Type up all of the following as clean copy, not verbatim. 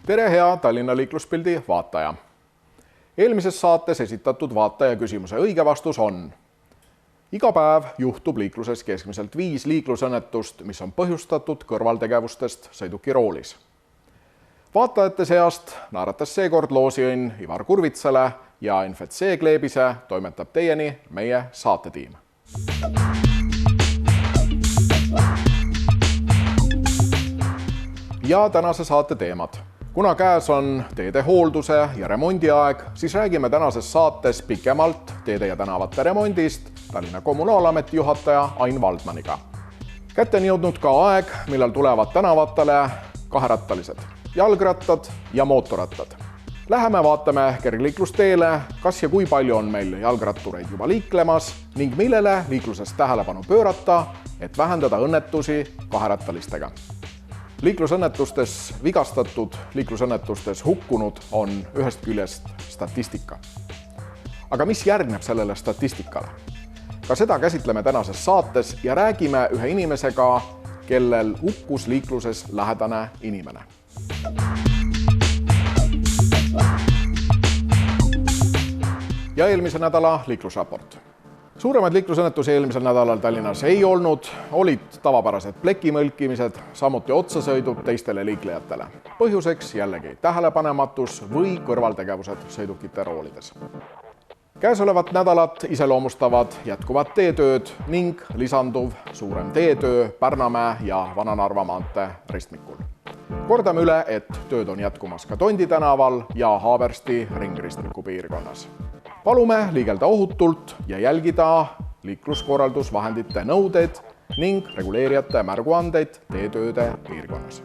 Tere hea Tallinna liikluspildi vaataja! Eelmises saates esitatud vaataja küsimuse õige vastus on: iga päev juhtub liikluses keskmiselt 5 liiklusõnnetust, mis on põhjustatud kõrvaltegevustest sõiduki roolis. Vaatajate seast naeratas seekord loosiõnn Ivar Kurvitsale ja NFC kleebise toimetab teieni meie saatetiim. Ja tänase saate teemad. Kuna käes on teede hoolduse ja remondi aeg, siis räägime tänases saates pikemalt teede ja tänavate remondist Tallinna Kommunaalameti juhataja Ain Valdmaniga. Kätte on jõudnud ka aeg, millal tulevad tänavatele kaherattalised, jalgrattad ja mootorrattad. Läheme vaatame kergliiklusteele, kas ja kui palju on meil jalgrattureid juba liiklemas ning millele liikluses tähelepanu pöörata, et vähendada õnnetusi kaherattalistega. Liiklusõnnetustes vigastatud, liiklusõnnetustes hukkunud on ühest küljest statistika. Aga mis järgneb sellele statistikale? Ka seda käsitleme tänases saates ja räägime ühe inimesega, kellel hukkus liikluses lähedane inimene. Ja eelmise nädala liiklusraport. Suuremad liiklusõnnetusi eelmisel nädalal Tallinnas ei olnud, olid tavapärased plekimõlkimised, samuti otsasõidud teistele liiklejatele. Põhjuseks jällegi tähelepanematus või kõrvaltegevused sõidukite roolides. Käesolevat nädalat iseloomustavad jätkuvad teetööd ning lisanduv suurem teetöö Pärnamäe ja Vana-Narva maantee ristmikul. Kordame üle, et tööd on jätkumas ka Tondi tänaval ja Haabersti ringristmiku piirkonnas. Palume liigelda ohutult ja jälgida liikluskorraldusvahendite nõudeid ning reguleerijate märguandeid teetööde piirkonnas.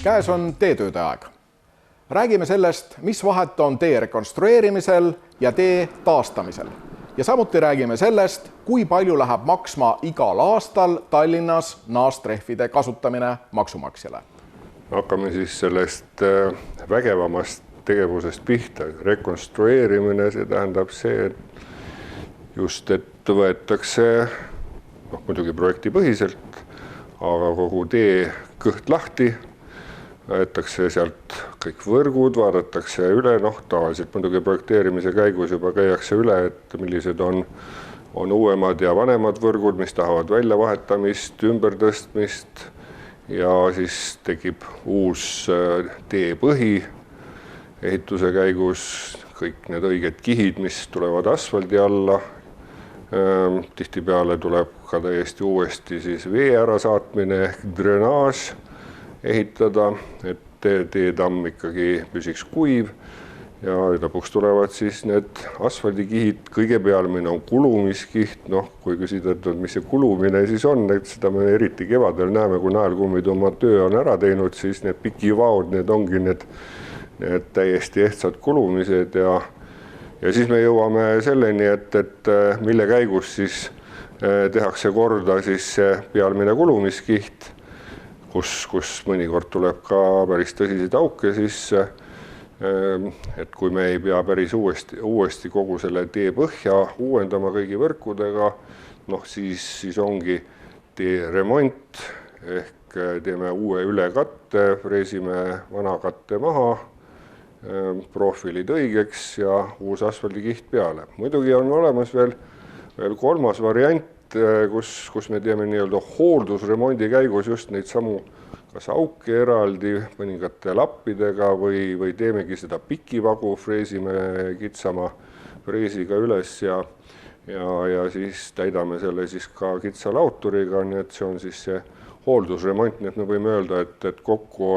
Käes on teetööde aeg. Räägime sellest, mis vahet on tee rekonstrueerimisel ja tee taastamisel. Ja samuti räägime sellest, kui palju läheb maksma igal aastal Tallinnas naastrehvide kasutamine maksumaksjale. Hakkame siis sellest vägevamast tegevusest pihta. Rekonstrueerimine, see tähendab see, et võetakse muidugi projektipõhiselt, aga kogu tee kõht lahti, võetakse sealt kõik võrgud, vaadatakse üle, tavaliselt muidugi projekteerimise käigus juba käiakse üle, et millised on uuemad ja vanemad võrgud, mis tahavad väljavahetamist, ümbertõstmist, ja siis tekib uus teepõhi ehituse käigus, kõik need õiged kihid, mis tulevad asfaldi alla. Tihtipeale tuleb ka täiesti uuesti siis vee ärasaatmine ehk drenaaž ehitada, et teetamm ikkagi püsiks kuiv. Ja lõpuks tulevad siis need asfaldikihid, kõige pealmine on kulumiskiht, kui küsida, mis see kulumine siis on, et seda me eriti kevadel näeme, kui naelkummid oma töö on ära teinud, siis need pikivaod, need ongi need täiesti ehtsad kulumised ja siis me jõuame selleni, et mille käigus siis tehakse korda siis see pealmine kulumiskiht, kus mõnikord tuleb ka päris tõsiseid auke sisse. Et kui me ei pea päris uuesti kogu selle tee põhja uuendama kõigi võrkudega, siis ongi tee remont ehk teeme uue ülekatte, freesime vana katte maha, profiilid õigeks ja uus asfaldikiht peale. Muidugi on olemas veel kolmas variant, kus me teeme nii-öelda hooldusremondi käigus just neid samu kas auke eraldi mõningate lappidega või teemegi seda pikivagu, freesime kitsama freesiga üles ja siis täidame selle siis ka kitsa lauturiga, nii et see on siis see hooldusremont, nii et me võime öelda, et kokku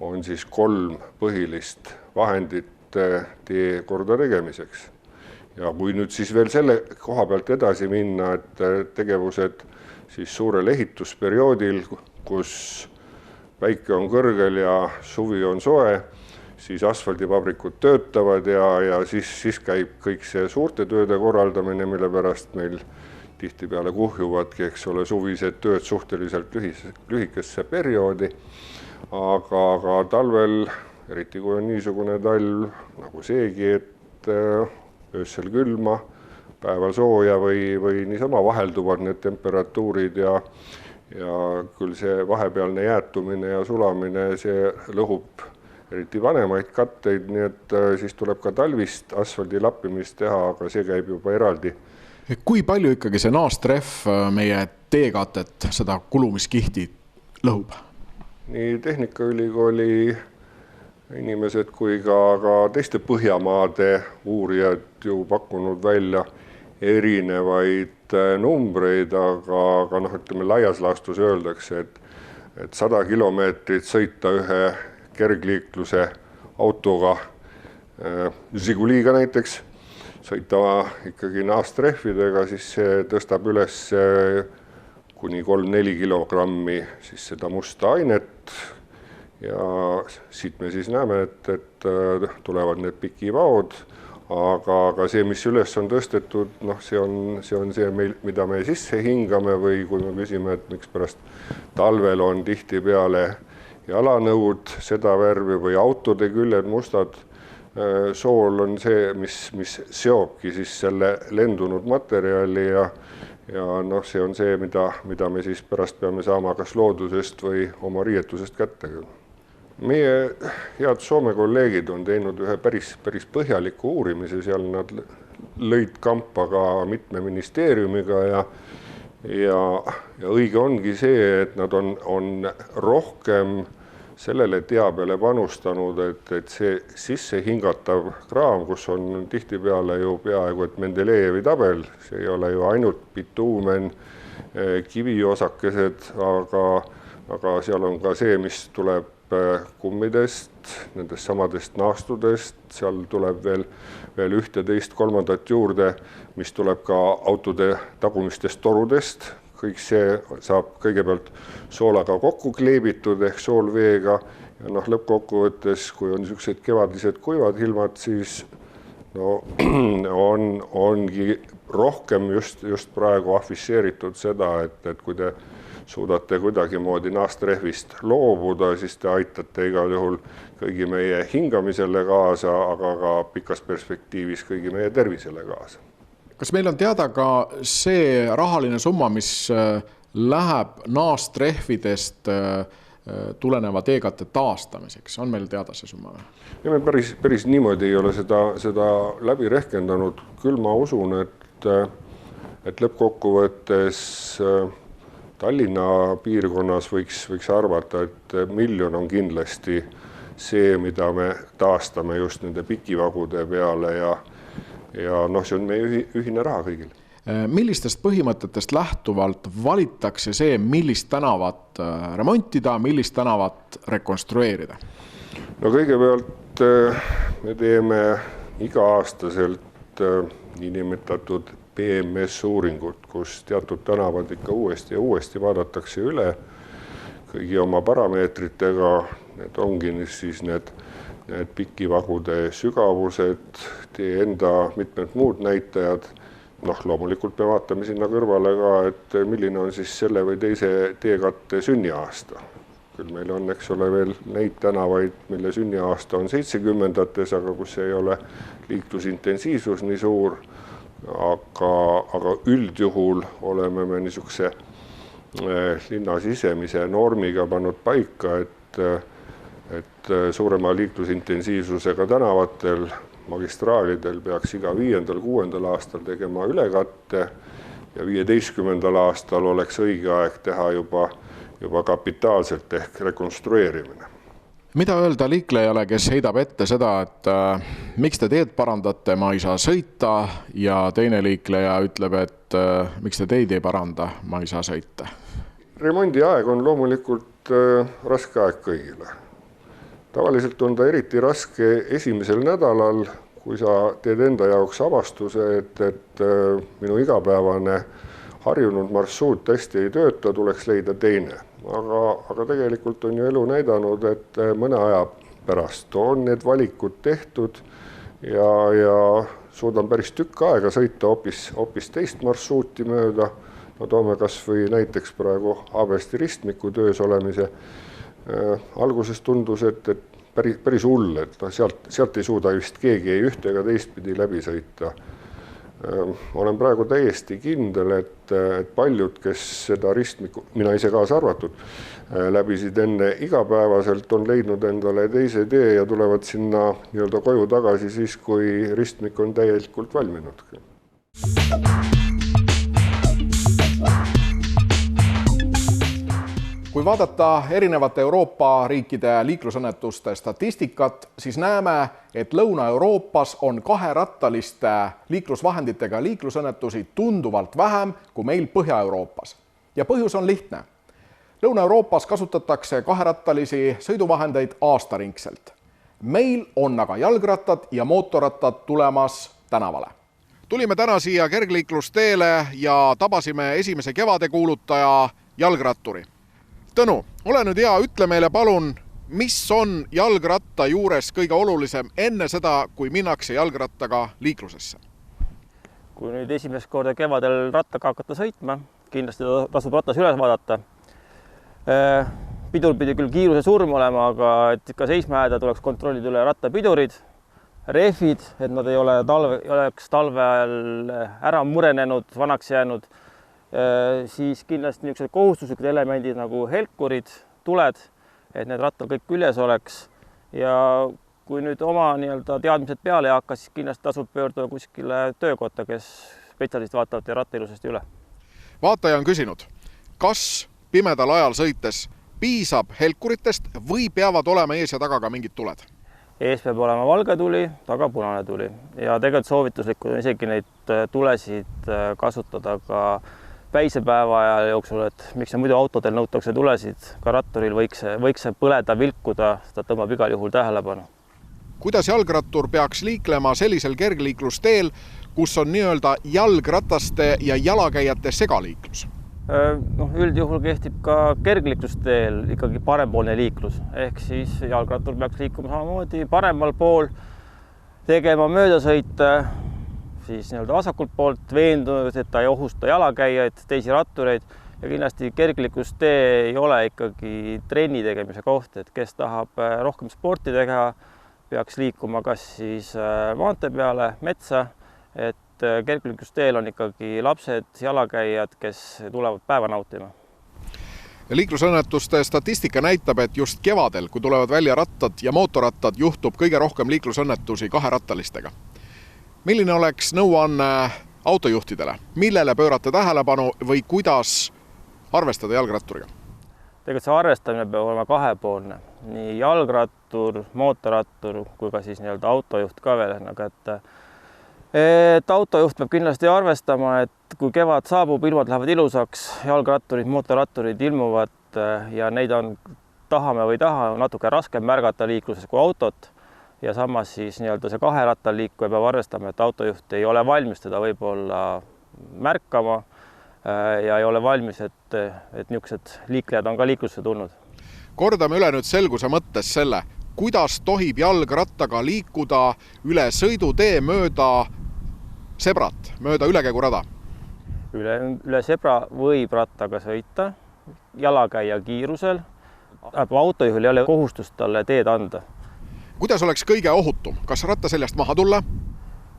on siis 3 põhilist vahendit tee korda tegemiseks. Ja kui nüüd siis veel selle koha pealt edasi minna, et tegevused siis suurel ehitusperioodil, kus päike on kõrgel ja suvi on soe, siis asfaldivabrikud töötavad ja siis käib kõik see suurte tööde korraldamine, mille pärast meil tihtipeale kuhjuvadki, eks ole, suvised tööd suhteliselt lühikesse perioodi. Aga talvel, eriti kui on niisugune talv nagu seegi, et öösel külma, päeval sooja või niisama vahelduvad need temperatuurid ja küll see vahepealne jäätumine ja sulamine, see lõhub eriti vanemaid katteid, nii et siis tuleb ka talvist asfaldi lappimist teha, aga see käib juba eraldi. Kui palju ikkagi see naastrehv meie teekatet, seda kulumiskihti lõhub? Nii Tehnikaülikooli inimesed kui ka teiste Põhjamaade uurijad ju pakkunud välja erinevaid numbreid, aga ütleme laias laastus öeldakse, et 100 kilomeetrit sõita ühe kergliikluse autoga, Žiguliga näiteks, sõita ikkagi naastrehvidega, siis see tõstab üles kuni 3-4 kilogrammi siis seda musta ainet ja siit me siis näeme, et tulevad need pikivaod, aga see, mis üles on tõstetud, see on see, mida me sisse hingame või kui me küsime, et miks pärast talvel on tihti peale jalanõud seda värvi või autode küljed mustad, sool on see, mis seobki siis selle lendunud materjali ja see on see, mida me siis pärast peame saama kas loodusest või oma riietusest kätte. Meie head Soome kolleegid on teinud ühe päris põhjaliku uurimise, seal nad lõid kampa ka mitme ministeeriumiga ja õige ongi see, et nad on rohkem sellele teabele panustanud, et see sisse hingatav kraam, kus on tihtipeale ju peaaegu et Mendelejevi tabel, see ei ole ju ainult bituumen, kiviosakesed, aga seal on ka see, mis tuleb kummidest, nendest samadest naastudest, seal tuleb veel ühte, teist, kolmandat juurde, mis tuleb ka autode tagumistest torudest. Kõik see saab kõigepealt soolaga kokku kleebitud ehk soolveega ja lõppkokkuvõttes, kui on niisugused kevadised kuivad ilmad, siis ongi rohkem just praegu afišeeritud seda, et kui te suudate kuidagimoodi naastrehvist loobuda, siis te aitate igal juhul kõigi meie hingamisele kaasa, aga ka pikas perspektiivis kõigi meie tervisele kaasa. Kas meil on teada ka see rahaline summa, mis läheb naastrehvidest tuleneva teekatte taastamiseks? On meil teada see summa? Ja me päris niimoodi ei ole seda läbi rehkendanud. Küll ma usun, et lõppkokkuvõttes Tallinna piirkonnas võiks arvata, et 1 miljon on kindlasti see, mida me taastame just nende pikivagude peale ja see on meie ühine raha kõigil. Millistest põhimõtetest lähtuvalt valitakse see, millist tänavat remontida, millist tänavat rekonstrueerida? Kõigepealt me teeme iga-aastaselt niinimetatud PMS-uuringut, kus teatud tänavad ikka uuesti ja uuesti vaadatakse üle kõigi oma parameetritega. Need ongi siis need pikivagude sügavused, tee enda mitmed muud näitajad. Loomulikult me vaatame sinna kõrvale ka, et milline on siis selle või teise teekatte sünniaasta. Küll meil on, eks ole, veel neid tänavaid, mille sünniaasta on 70-ndates, aga kus ei ole liiklusintensiivsus nii suur. Aga üldjuhul oleme me niisuguse linna sisemise normiga pannud paika, et suurema liiklusintensiivsusega tänavatel, magistraalidel peaks iga 5.–6. aastal tegema ülekatte ja 15. aastal oleks õige aeg teha juba kapitaalselt ehk rekonstrueerimine. Mida öelda liiklejale, kes heidab ette seda, et miks te teed parandate, ma ei saa sõita ja teine liikleja ütleb, et miks te teid ei paranda, ma ei saa sõita? Remondi aeg on loomulikult raske aeg kõigile. Tavaliselt on ta eriti raske esimesel nädalal, kui sa teed enda jaoks avastuse, et minu igapäevane harjunud marsruut hästi ei tööta, tuleks leida teine. Aga tegelikult on ju elu näidanud, et mõne aja pärast on need valikud tehtud ja suudan päris tükk aega sõita hoopis teist marsruuti mööda. Toome kas või näiteks praegu Haabesti ristmiku töös olemise. Alguses tundus, et päris hull, et sealt ei suuda just keegi ei ühte ega teistpidi läbi sõita. olen praegu täiesti kindel, et paljud, kes seda ristmikku, mina ise kaasa arvatud, läbisid enne igapäevaselt, on leidnud endale teise tee ja tulevad sinna nii-öelda koju tagasi siis, kui ristmik on täielikult valminud. Kui vaadata erinevate Euroopa riikide liiklusõnnetuste statistikat, siis näeme, et Lõuna-Euroopas on kaherattaliste liiklusvahenditega liiklusõnnetusi tunduvalt vähem kui meil Põhja-Euroopas. Ja põhjus on lihtne. Lõuna-Euroopas kasutatakse kaherattalisi sõiduvahendeid aastaringselt. Meil on aga jalgrattad ja mootorrattad tulemas tänavale. Tulime täna siia kergliiklusteele ja tabasime esimese kevade kuulutaja jalgratturi. Tõnu, ole nüüd hea, ütle meile palun, mis on jalgratta juures kõige olulisem enne seda, kui minnakse jalgrattaga liiklusesse? Kui nüüd esimest korda kevadel rattaga hakata sõitma, kindlasti tasub rattas üles vaadata. Pidur pidi küll kiiruse surm olema, aga et ikka seisma jääda tuleks kontrollida üle rattapidurid, rehvid, et nad ei oleks talve ajal ära murenenud, vanaks jäänud. Siis kindlasti niisugused kohustuslikud elemendid nagu helkurid, tuled, et need rattal kõik küljes oleks. Ja kui nüüd oma teadmised peale ei hakka, siis kindlasti tasub pöörduda kuskile töökotta, kes spetsialist vaatavad ja ratta ilusasti üle. Vaataja on küsinud, kas pimedal ajal sõites piisab helkuritest või peavad olema ees ja taga ka mingid tuled? Ees peab olema valge tuli, taga punane tuli. Ja tegelikult soovituslikud on isegi neid tulesid kasutada ka päisepäeva ajal jooksul, et miks muidu autodel nõutakse tulesid, ka ratturil võiks see põleda, vilkuda, seda tõmbab igal juhul tähelepanu. Kuidas jalgrattur peaks liiklema sellisel kergliiklusteel, kus on nii-öelda jalgrataste ja jalakäijate segaliiklus? Üldjuhul kehtib ka kergliiklusteel ikkagi parempoolne liiklus, ehk siis jalgrattur peaks liikuma samamoodi paremal pool, tegema möödasõite, siis vasakult poolt veendunud, et ta ei ohusta jalakäijaid, teisi rattureid ja kindlasti kergliiklustee ei ole ikkagi trenni tegemise koht, et kes tahab rohkem sporti teha, peaks liikuma kas siis maantee peale, metsa, et kergliiklusteel on ikkagi lapsed, jalakäijad, kes tulevad päeva nautima. Liiklusõnnetuste statistika näitab, et just kevadel, kui tulevad välja rattad ja mootorrattad, juhtub kõige rohkem liiklusõnnetusi kaherattalistega. Milline oleks nõuanne autojuhtidele? Millele pöörata tähelepanu või kuidas arvestada jalgratturiga? Tegelikult see arvestamine peab olema kahepoolne. Nii jalgrattur, mootorrattur kui ka siis autojuht ka veel. Et autojuht peab kindlasti arvestama, et kui kevad saabub, ilmad lähevad ilusaks, jalgratturid, mootorratturid ilmuvad ja neid on tahame või taha natuke raskem märgata liikluses kui autot. Ja samas siis see kaherattal liikuja peab arvestama, et autojuht ei ole valmis teda võib-olla märkama ja ei ole valmis, et niisugused liiklejad on ka liiklusse tulnud. Kordame üle nüüd selguse mõttes selle, kuidas tohib jalgrattaga liikuda üle sõidutee mööda sebrat, mööda ülekäigurada? Üle sebra võib rattaga sõita, jalakäija kiirusel, autojuhil ei ole kohustust talle teed anda. Kuidas oleks kõige ohutum? Kas rattaseljast maha tulla?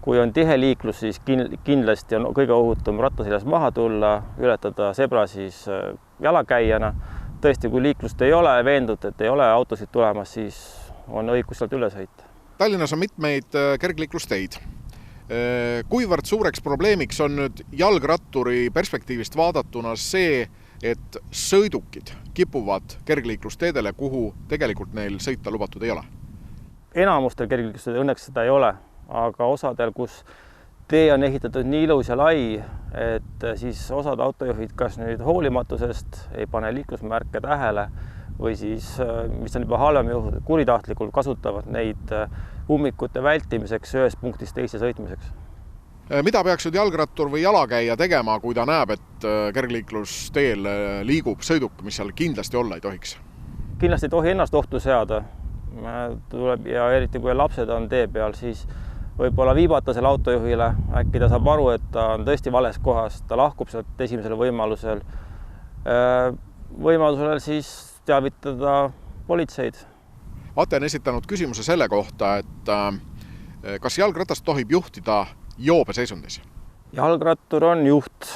Kui on tihe liiklus, siis kindlasti on kõige ohutum rattaseljast maha tulla, ületada sebra siis jalakäijana. Tõesti, kui liiklust ei ole veendud, et ei ole autosid tulemas, siis on õigus sealt üle sõita. Tallinnas on mitmeid kergliiklusteid. Kuivõrd suureks probleemiks on nüüd jalgratturi perspektiivist vaadatuna see, et sõidukid kipuvad kergliiklusteedele, kuhu tegelikult neil sõita lubatud ei ole? Enamustel kergliiklusteedel õnneks seda ei ole, aga osadel, kus tee on ehitatud nii ilus ja lai, et siis osad autojuhid kas nüüd hoolimatusest ei pane liiklusmärke tähele või siis, mis on juba halvem juhul, kuritahtlikult kasutavad neid ummikute vältimiseks ühest punktist teise sõitmiseks. Mida peaks nüüd jalgrattur või jalakäija tegema, kui ta näeb, et kergliiklusteel liigub sõiduk, mis seal kindlasti olla ei tohiks? Kindlasti ei tohi ennast ohtu seada. Tuleb ja eriti kui lapsed on tee peal, siis võib-olla viibata selle autojuhile, äkki ta saab aru, et ta on tõesti vales kohas, ta lahkub sealt esimesel võimalusel. Võimalusel siis teavitada politseid. Vaataja on esitanud küsimuse selle kohta, et kas jalgratast tohib juhtida joobeseisundis? jalgrattur on juht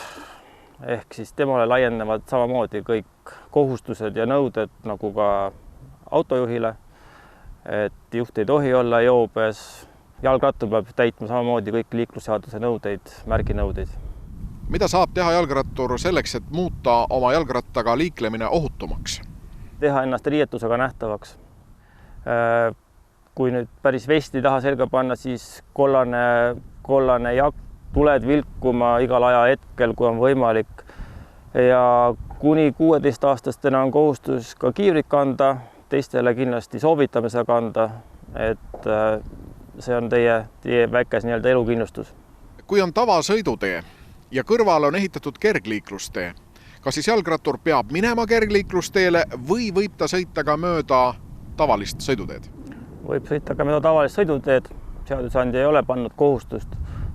ehk siis temale laienevad samamoodi kõik kohustused ja nõuded nagu ka autojuhile, et juht ei tohi olla joobes, jalgrattur peab täitma samamoodi kõik liiklusseaduse nõudeid, märginõudeid. Mida saab teha jalgrattur selleks, et muuta oma jalgrattaga liiklemine ohutumaks? Teha ennast riietusega nähtavaks. Kui nüüd päris vesti taha selga panna, siis kollane jakk, tuled vilkuma igal ajahetkel, kui on võimalik. Ja kuni 16-aastastena on kohustus ka kiivrit kanda, teistele kindlasti soovitame seda kanda, et see on teie väikes nii-öelda elukindlustus. Kui on tavasõidutee ja kõrval on ehitatud kergliiklustee, kas siis jalgrattur peab minema kergliiklusteele või võib ta sõita ka mööda tavalist sõiduteed? Võib sõita ka mööda tavalist sõiduteed, seadusandja ei ole pannud kohustust,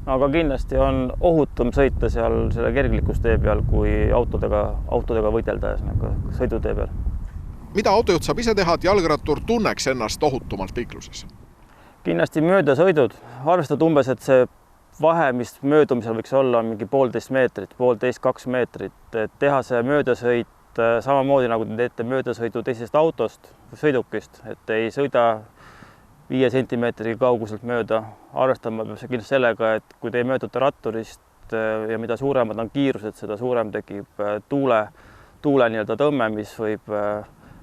aga kindlasti on ohutum sõita seal selle kergliiklustee peal, kui autodega võidelda sõidutee peal. Mida autojuht saab ise teha, et jalgrattur tunneks ennast ohutumalt liikluses? Kindlasti möödasõidud, arvestad umbes, et see vahe, mis möödumisel võiks olla, on mingi 1,5 meetrit, 1,5–2 meetrit, et teha see möödasõit samamoodi, nagu te teete möödasõidu teisest autost või sõidukist, et ei sõida 5 sentimeetri kauguselt mööda. Arvestama peab see kindlasti sellega, et kui te möödute ratturist ja mida suuremad on kiirused, seda suurem tekib tuule nii-öelda tõmme, mis võib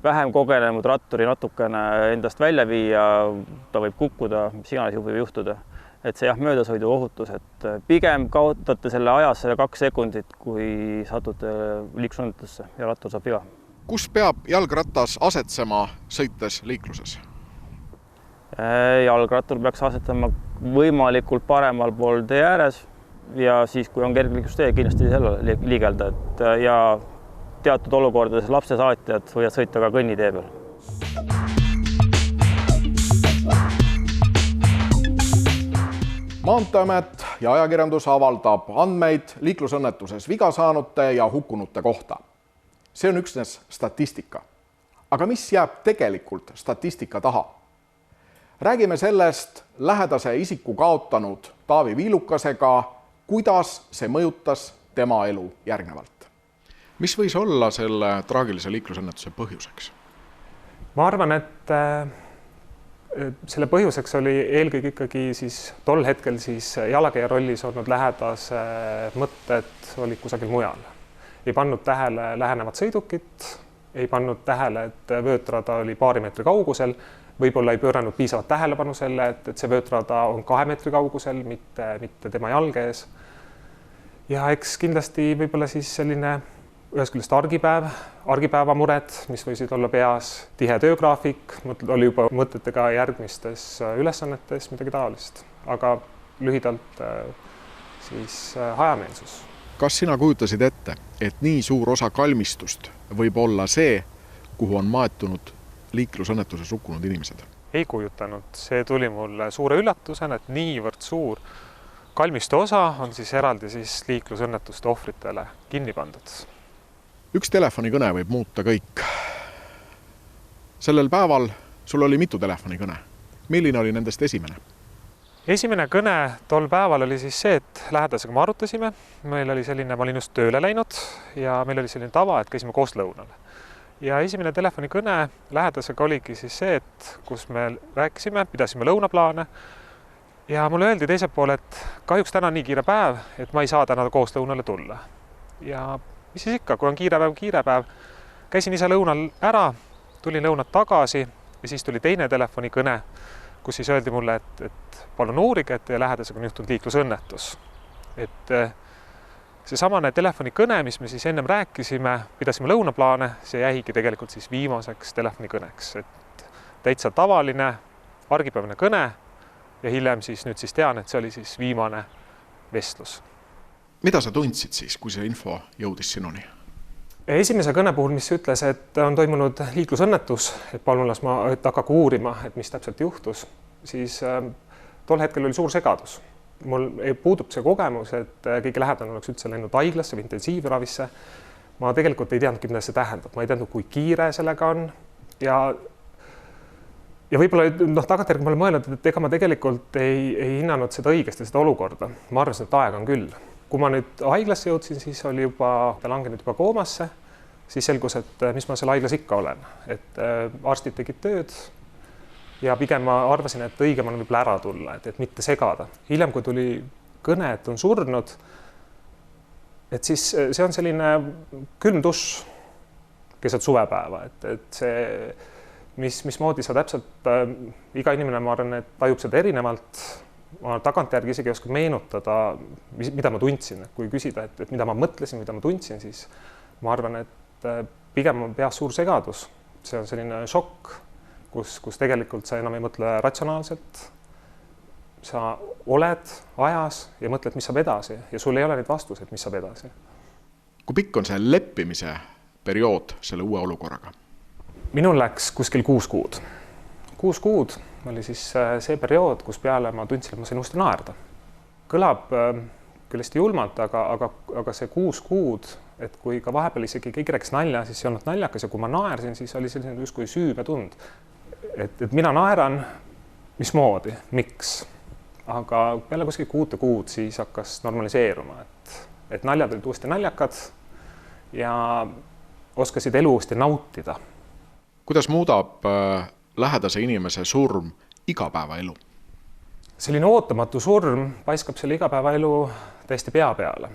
vähem kogenenud ratturi natukene endast välja viia, ta võib kukkuda, mis iganes võib juhtuda. Et see möödasõidu ohutus, et pigem kaotate selle ajas 2 sekundit, kui satute liiklusõnnetusse ja rattur saab viga. Kus peab jalgratas asetsema sõites liikluses? Jalgrattur peaks asetama võimalikult paremal pool tee ääres ja siis, kui on kergliiklustee, kindlasti selle liigelda, ja teatud olukordades lapsesaatjad võivad sõita ka kõnnitee peal. Maanteeamet ja ajakirjandus avaldab andmeid liiklusõnnetuses viga saanute ja hukkunute kohta. See on üksnes statistika. Aga mis jääb tegelikult statistika taha? Räägime sellest lähedase isiku kaotanud Taavi Viilukasega, kuidas see mõjutas tema elu järgnevalt. Mis võis olla selle traagilise liiklusõnnetuse põhjuseks? Ma arvan, et selle põhjuseks oli eelkõige ikkagi siis tol hetkel siis jalakäija rollis olnud lähedase mõtted olid kusagil mujal. Ei pannud tähele lähenevat sõidukit, ei pannud tähele, et vöötrada oli paari meetri kaugusel, võib-olla ei pööranud piisavat tähelepanu selle, et see vöötrada on 2 meetri kaugusel, mitte tema jalge ees. Ja eks kindlasti võib-olla siis selline ühest küljest argipäeva mured, mis võisid olla peas, tihe töögraafik, oli juba mõtetega järgmistes ülesannetes midagi taolist, aga lühidalt siis hajameelsus. Kas sina kujutasid ette, et nii suur osa kalmistust võib olla see, kuhu on maetunud liiklusõnnetuses hukkunud inimesed? Ei kujutanud. See tuli mulle suure üllatusena, et niivõrd suur kalmistu osa on siis eraldi siis liiklusõnnetuste ohvritele kinni pandud. Üks telefonikõne võib muuta kõik. Sellel päeval sul oli mitu telefonikõne. Milline oli nendest esimene? Esimene kõne tol päeval oli siis see, et lähedasega me arutasime. Meil oli selline, ma olin just tööle läinud ja meil oli selline tava, et käisime koos lõunal. Ja esimene telefonikõne lähedasega oligi siis see, et kus me rääkisime, pidasime lõunaplaane ja mulle öeldi teiselt pool, et kahjuks täna on nii kiire päev, et ma ei saa täna koos lõunale tulla. Ja mis siis ikka, kui on kiire päev, käisin ise lõunal ära, tulin lõunat tagasi ja siis tuli teine telefonikõne, kus siis öeldi mulle, et palun uurige, et teie lähedasega on juhtunud liiklusõnnetus. Et see samane telefonikõne, mis me siis ennem rääkisime, pidasime lõunaplaane, see jäigi tegelikult siis viimaseks telefonikõneks. Et täitsa tavaline argipäevane kõne ja hiljem siis nüüd siis tean, et see oli siis viimane vestlus. Mida sa tundsid siis, kui see info jõudis sinuni? Esimese kõne puhul, mis ütles, et on toimunud liiklusõnnetus, et palun las ma hakka uurima, et mis täpselt juhtus, siis tol hetkel oli suur segadus. Mul puudub see kogemus, et kõige lähedane oleks üldse läinud haiglasse või intensiivravisse. Ma tegelikult ei teadnudki, mida see tähendab. Ma ei teadnud, kui kiire sellega on. Ja võib-olla tagantjärgi ma olen mõelnud, et ega ma tegelikult ei hinnanud seda õigesti, seda olukorda. Ma arvasin, et aega on küll. kui ma nüüd haiglasse jõudsin, siis oli juba langenud juba koomasse, siis selgus, et mis ma seal haiglas ikka olen. Et arstid tegid tööd ja pigem ma arvasin, et õigem on võib-olla ära tulla, et mitte segada. Hiljem, kui tuli kõne, et on surnud, et siis see on selline külm dušš keset suvepäeva, et see, mismoodi sa täpselt, iga inimene, ma arvan, et tajub seda erinevalt. Ma tagantjärgi isegi ei oska meenutada, mida ma tundsin. Kui küsida, et mida ma mõtlesin, mida ma tundsin, siis ma arvan, et pigem on peas suur segadus. See on selline šokk, kus tegelikult sa enam ei mõtle ratsionaalselt. Sa oled ajas ja mõtled, mis saab edasi ja sul ei ole neid vastuseid, mis saab edasi. Kui pikk on see leppimise periood selle uue olukorraga? Minul läks kuskil 6 kuud. 6 kuud oli siis see periood, kus peale ma tundsin, et ma sain uuesti naerda. Kõlab küll hästi julmalt, aga see 6 kuud, et kui ka vahepeal isegi keegi rääkis nalja, siis see ei olnud naljakas ja kui ma naersin, siis oli selline justkui süümetund. Et mina naeran, mismoodi, miks? Aga peale kuskil 6 kuud siis hakkas normaliseeruma, et naljad olid uuesti naljakad ja oskasid elu uuesti nautida. Kuidas muudab lähedase inimese surm igapäevaelu? Selline ootamatu surm paiskab selle igapäevaelu täiesti pea peale.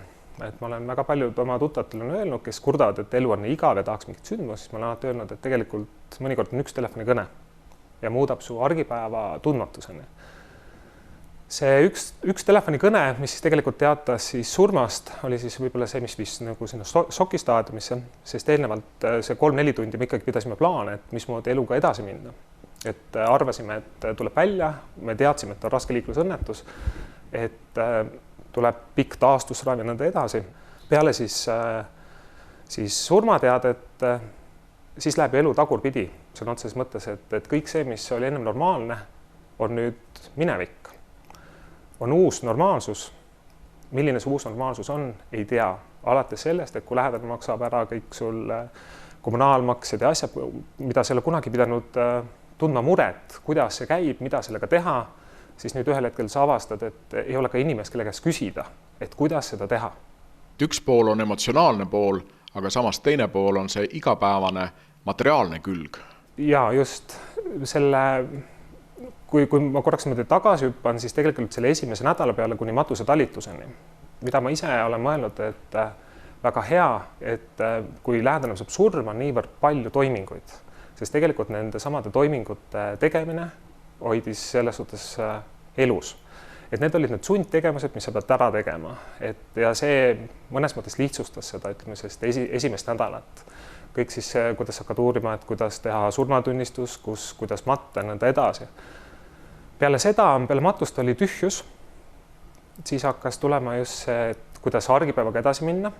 Et ma olen väga paljud oma tuttavatele öelnud, kes kurdavad, et elu on nii igav ja tahaks mingit sündmust, siis ma olen alati öelnud, et tegelikult mõnikord on üks telefonikõne ja muudab su argipäeva tundmatuseni. See üks telefonikõne, mis siis tegelikult teatas siis surmast, oli siis võib-olla see, mis viis nagu sinna šokistaadiumisse, sest eelnevalt see 3-4 tundi me ikkagi pidasime plaane, et mismoodi eluga edasi minna. Et arvasime, et tuleb välja, me teadsime, et on raske liiklusõnnetus, et tuleb pikk taastusravi ja nõnda edasi. Peale siis surmateadet, siis läheb elu tagurpidi. See on otseses mõttes, et kõik see, mis oli ennem normaalne, on nüüd minevik. On uus normaalsus. Milline see uus normaalsus on, ei tea. Alates sellest, et kui lähedane maksab ära kõik sul kommunaalmaksed ja asjad, mida selle kunagi pidanud tundma muret, kuidas see käib, mida sellega teha, siis nüüd ühel hetkel sa avastad, et ei ole ka inimest, kelle käest küsida, et kuidas seda teha. Üks pool on emotsionaalne pool, aga samas teine pool on see igapäevane materiaalne külg. Ja just selle, kui ma korraks tagasi hüppan, siis tegelikult selle esimese nädala peale kuni matuse talituseni, mida ma ise olen mõelnud, et väga hea, et kui lähedane saab surma, on niivõrd palju toiminguid, sest tegelikult nende samade toimingute tegemine hoidis selles suhtes elus. Et need olid need sundtegemised, mis sa pead ära tegema. Ja see mõnes mõttes lihtsustas seda, ütleme, sest esimest nädalat. Kõik siis, kuidas hakkad uurima, et kuidas teha surmatunnistus, kuidas matta ja nõnda edasi. Peale seda, peale matust oli tühjus, siis hakkas tulema just see, et kuidas argipäevaga edasi minna,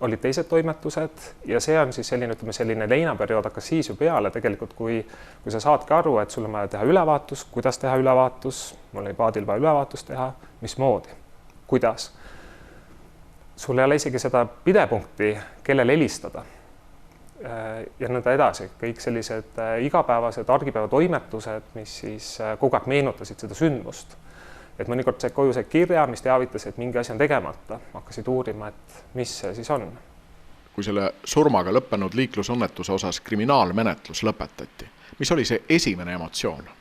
olid teised toimetused ja see on siis selline, ütleme, selline leinaperiood hakkas siis ju peale tegelikult, kui sa saadki aru, et sul on vaja teha ülevaatus, kuidas teha ülevaatus, mul oli paadil vaja ülevaatus teha, mismoodi, kuidas. Sul ei ole isegi seda pidepunkti, kellele helistada ja nõnda edasi. Kõik sellised igapäevased argipäeva toimetused, mis siis kogu aeg meenutasid seda sündmust. Et mõnikord see koju see kirja, mis teavitas, et mingi asi on tegemata, hakkasid uurima, et mis see siis on. Kui selle surmaga lõppenud liiklusõnnetuse osas kriminaalmenetlus lõpetati, mis oli see esimene emotsioon?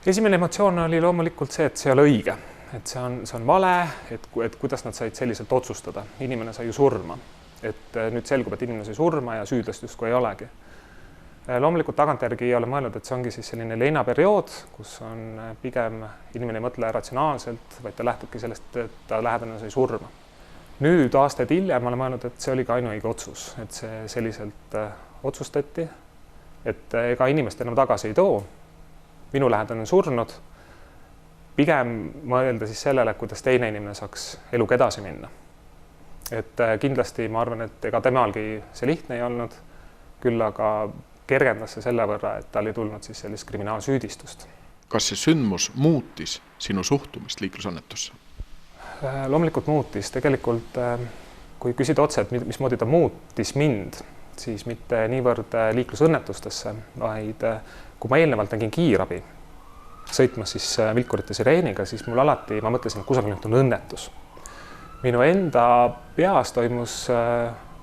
Esimene emotsioon oli loomulikult see, et see ei ole õige, et see on vale, et kuidas nad said selliselt otsustada. Inimene sai ju surma, et nüüd selgub, et inimene sai surma ja süüdlast justkui ei olegi. Loomulikult tagantjärgi ei ole mõelnud, et see ongi siis selline leinaperiood, kus on pigem inimene ei mõtle ratsionaalselt, vaid ta lähtubki sellest, et ta lähedane sai surma. Nüüd aastaid hiljem olen mõelnud, et see oli ka ainuõige otsus, et see selliselt otsustati, et ega inimest enam tagasi ei too. Minu lähedane on surnud. Pigem mõelda siis sellele, kuidas teine inimene saaks eluga edasi minna. Et kindlasti ma arvan, et ega temalgi see lihtne ei olnud, küll aga kergendas see selle võrra, et tal ei tulnud siis sellist kriminaalsüüdistust. Kas see sündmus muutis sinu suhtumist liiklusõnnetusse? Loomulikult muutis. Tegelikult, kui küsida otse, et mismoodi ta muutis mind, siis mitte niivõrd liiklusõnnetustesse, vaid kui ma eelnevalt nägin kiirabi sõitmas siis vilkurite sireeniga, siis mul alati, ma mõtlesin, et kusagil on õnnetus. Minu enda peas toimus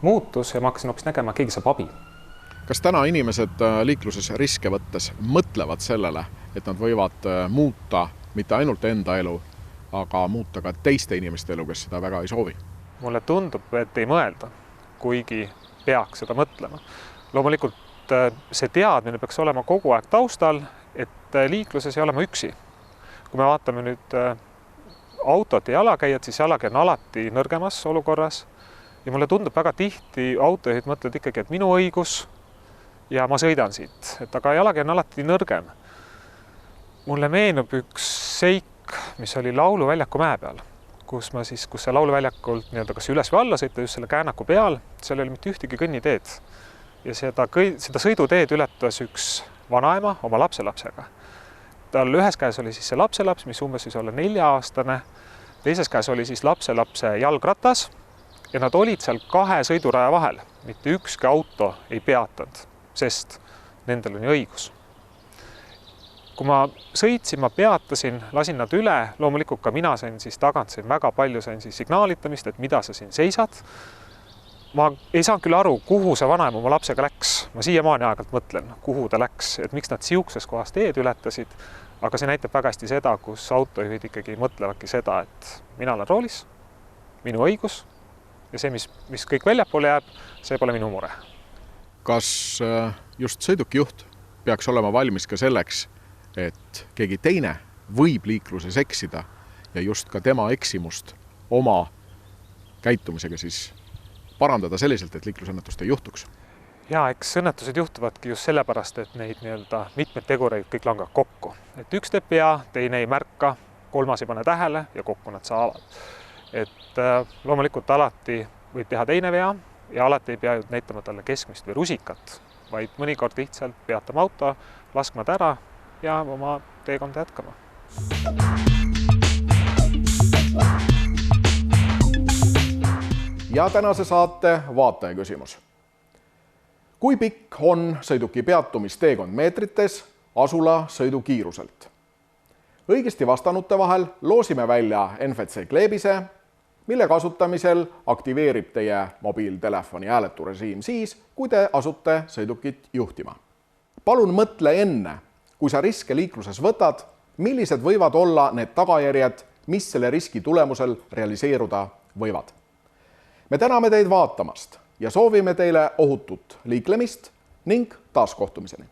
muutus ja ma hakkasin hoopis nägema, keegi saab abi. Kas täna inimesed liikluses riske võttes mõtlevad sellele, et nad võivad muuta mitte ainult enda elu, aga muuta ka teiste inimeste elu, kes seda väga ei soovi? Mulle tundub, et ei mõelda, kuigi peaks seda mõtlema. Loomulikult see teadmine peaks olema kogu aeg taustal, et liikluses ei ole ma üksi. Kui me vaatame nüüd autot ja jalakäijad, siis jalakäija on alati nõrgemas olukorras ja mulle tundub väga tihti autojuhid mõtlevad ikkagi, et minu õigus ja ma sõidan siit, et aga jalakäija on alati nõrgem. Mulle meenub üks seik, mis oli Lauluväljaku mäe peal, kus see Lauluväljakult kas üles või alla sõita just selle käänaku peal, seal oli mitte ühtegi kõnniteed. Ja seda sõiduteed ületas üks vanaema oma lapselapsega. Tal ühes käes oli siis see lapselaps, mis umbes siis olla 4-aastane, teises käes oli siis lapselapse jalgratas ja nad olid seal 2 sõiduraja vahel. Mitte ükski auto ei peatanud, sest nendel on ju õigus. Kui ma sõitsin, ma peatasin, lasin nad üle, loomulikult ka mina sain siis tagant, väga palju sain siis signaalitamist, et mida sa siin seisad. Ma ei saanud küll aru, kuhu see vanaema oma lapsega läks. Ma siiamaani aegalt mõtlen, kuhu ta läks, et miks nad siukses kohas teed ületasid. Aga see näitab väga hästi seda, kus autojuhid ikkagi mõtlevadki seda, et mina olen roolis, minu õigus ja see, mis kõik väljapoole jääb, see pole minu mure. Kas just sõidukijuht peaks olema valmis ka selleks, et keegi teine võib liikluses eksida ja just ka tema eksimust oma käitumisega siis parandada selliselt, et liiklusõnnetust ei juhtuks? Ja eks õnnetused juhtuvadki just sellepärast, et neid mitmed tegureid kõik langavad kokku. Et üks teeb pea, teine ei märka, kolmas ei pane tähele ja kokku nad saavad. Et loomulikult alati võib teha teine vea ja alati ei pea näitama talle keskmist või rusikat, vaid mõnikord lihtsalt peatama auto, laskma ära ja oma teekonda jätkama. Ja tänase saate vaataja küsimus. Kui pikk on sõiduki peatumisteekond meetrites asula sõidukiiruselt? Õigesti vastanute vahel loosime välja NFC kleebise, mille kasutamisel aktiveerib teie mobiiltelefoni hääleturežiim siis, kui te asute sõidukit juhtima. Palun mõtle enne, kui sa riske liikluses võtad, millised võivad olla need tagajärjed, mis selle riski tulemusel realiseeruda võivad. Me täname teid vaatamast ja soovime teile ohutut liiklemist ning taaskohtumiseni.